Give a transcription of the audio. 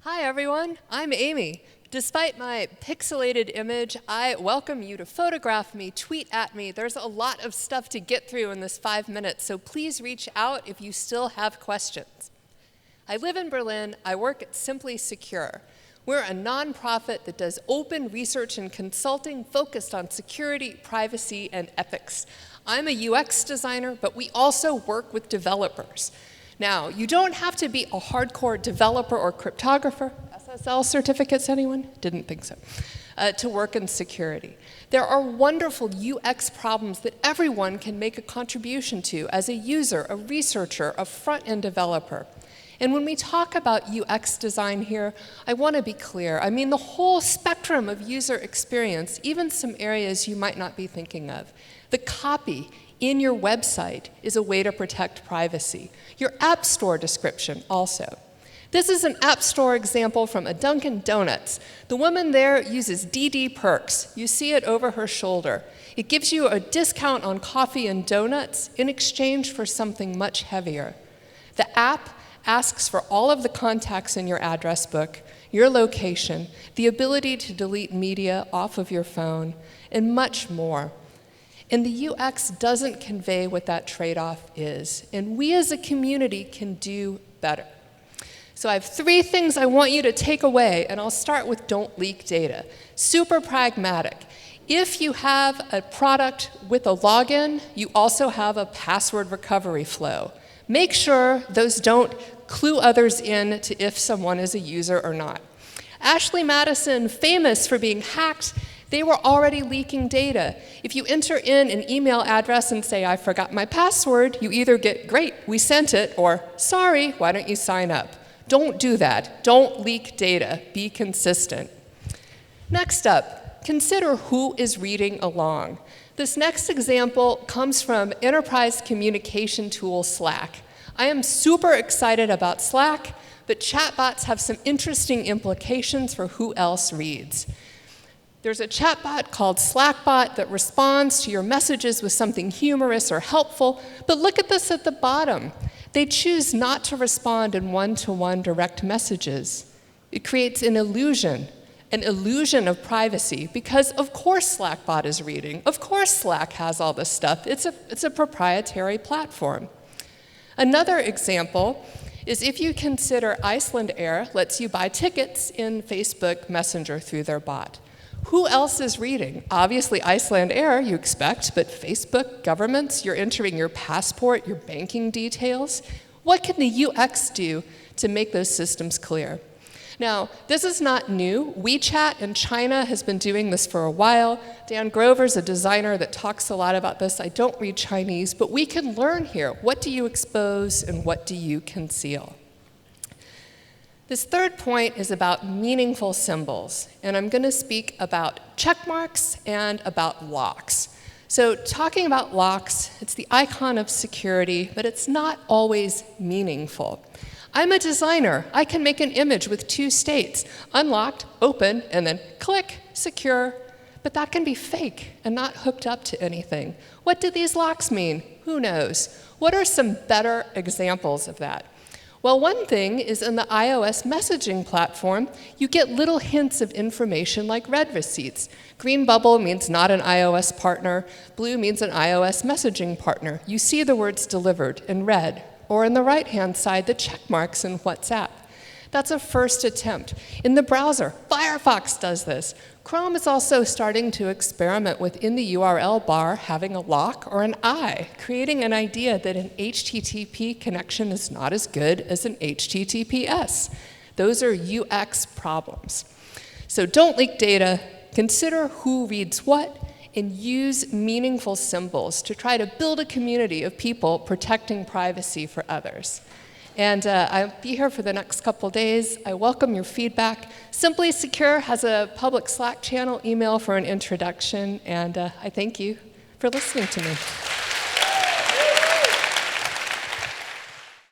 Hi everyone, I'm Amy. Despite my pixelated image, I welcome you to photograph me, tweet at me. There's a lot of stuff to get through in this 5 minutes, so please reach out if you still have questions. I live in Berlin. I work at Simply Secure. We're a nonprofit that does open research and consulting focused on security, privacy, and ethics. I'm a UX designer, but we also work with developers. Now, you don't have to be a hardcore developer or cryptographer. SSL certificates, anyone? Didn't think so. To work in security. There are wonderful UX problems that everyone can make a contribution to as a user, a researcher, a front-end developer. And when we talk about UX design here, I want to be clear. I mean the whole spectrum of user experience, even some areas you might not be thinking of. The copy in your website is a way to protect privacy. Your App Store description also. This is an App Store example from a Dunkin' Donuts. The woman there uses DD Perks. You see it over her shoulder. It gives you a discount on coffee and donuts in exchange for something much heavier. The app asks for all of the contacts in your address book, your location, the ability to delete media off of your phone, and much more. And the UX doesn't convey what that trade-off is. And we as a community can do better. So I have 3 things I want you to take away, and I'll start with don't leak data. Super pragmatic. If you have a product with a login, you also have a password recovery flow. Make sure those don't clue others in to if someone is a user or not. Ashley Madison, famous for being hacked, they were already leaking data. If you enter in an email address and say, I forgot my password, you either get, great, we sent it, or sorry, why don't you sign up? Don't do that. Don't leak data. Be consistent. Next up, consider who is reading along. This next example comes from enterprise communication tool Slack. I am super excited about Slack, but chatbots have some interesting implications for who else reads. There's a chatbot called Slackbot that responds to your messages with something humorous or helpful, but look at this at the bottom. They choose not to respond in one-to-one direct messages. It creates an illusion of privacy, because of course Slackbot is reading. Of course Slack has all this stuff. It's a proprietary platform. Another example is if you consider Iceland Air lets you buy tickets in Facebook Messenger through their bot. Who else is reading? Obviously Iceland Air, you expect, but Facebook, governments, you're entering your passport, your banking details. What can the UX do to make those systems clear? Now, this is not new. WeChat in China has been doing this for a while. Dan Grover's a designer that talks a lot about this. I don't read Chinese, but we can learn here. What do you expose and what do you conceal? This third point is about meaningful symbols, and I'm going to speak about check marks and about locks. So talking about locks, it's the icon of security, but it's not always meaningful. I'm a designer. I can make an image with 2 states, unlocked, open, and then click, secure, but that can be fake and not hooked up to anything. What do these locks mean? Who knows? What are some better examples of that? Well, one thing is in the iOS messaging platform, you get little hints of information like read receipts. Green bubble means not an iOS partner. Blue means an iOS messaging partner. You see the words delivered in red, or on the right-hand side, the check marks in WhatsApp. That's a first attempt. In the browser, Firefox does this. Chrome is also starting to experiment with, in the URL bar, having a lock or an eye, creating an idea that an HTTP connection is not as good as an HTTPS. Those are UX problems. So don't leak data, consider who reads what, and use meaningful symbols to try to build a community of people protecting privacy for others. And I'll be here for the next couple days. I welcome your feedback. Simply Secure has a public Slack channel, email for an introduction, and I thank you for listening to me.